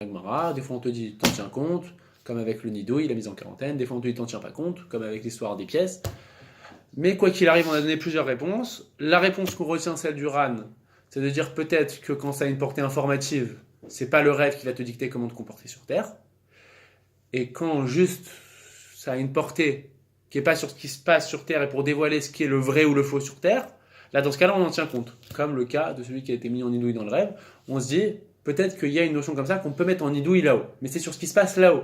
Gemara. Des fois on te dit t'en tiens compte, comme avec le nido, il a mis en quarantaine. Des fois on te dit t'en tiens pas compte, comme avec l'histoire des pièces. Mais quoi qu'il arrive, on a donné plusieurs réponses. La réponse qu'on retient, celle du RAN, c'est de dire peut-être que quand ça a une portée informative, c'est pas le rêve qui va te dicter comment te comporter sur Terre. Et quand juste ça a une portée qui n'est pas sur ce qui se passe sur Terre et pour dévoiler ce qui est le vrai ou le faux sur Terre, là dans ce cas-là on en tient compte. Comme le cas de celui qui a été mis en idouille dans le rêve, on se dit peut-être qu'il y a une notion comme ça qu'on peut mettre en idouille là-haut. Mais c'est sur ce qui se passe là-haut.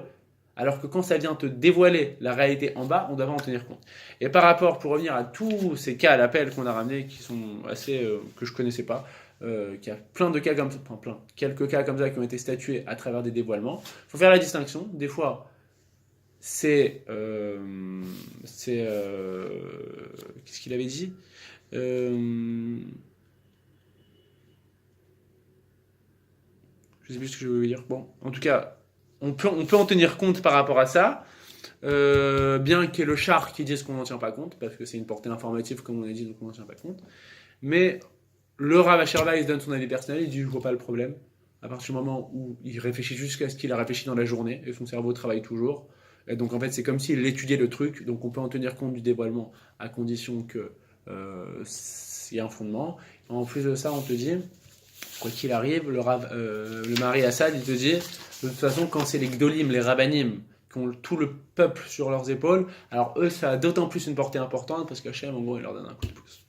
Alors que quand ça vient te dévoiler la réalité en bas, on doit en tenir compte. Et par rapport, pour revenir à tous ces cas à l'appel qu'on a ramenés, qui sont assez que je connaissais pas, qu'il y a plein de cas comme ça, enfin plein, quelques cas comme ça qui ont été statués à travers des dévoilements. Il faut faire la distinction. Des fois, c'est qu'est-ce qu'il avait dit je sais plus ce que je voulais dire. Bon, en tout cas, on peut en tenir compte par rapport à ça. Bien qu'il y ait le char qui dise qu'on n'en tient pas compte, parce que c'est une portée informative, comme on a dit, donc on n'en tient pas compte. Mais le Rav Asherba, il se donne son avis personnel, il dit je vois pas le problème. À partir du moment où il réfléchit jusqu'à ce qu'il a réfléchi dans la journée, et son cerveau travaille toujours. Et donc en fait, c'est comme s'il étudiait le truc, donc on peut en tenir compte du dévoilement, à condition que y ait un fondement. En plus de ça, on te dit, quoi qu'il arrive, le mari Assad, il te dit, de toute façon, quand c'est les Gdolim, les Rabbanim, qui ont tout le peuple sur leurs épaules, alors eux, ça a d'autant plus une portée importante, parce qu'Hachem, en gros, il leur donne un coup de pouce.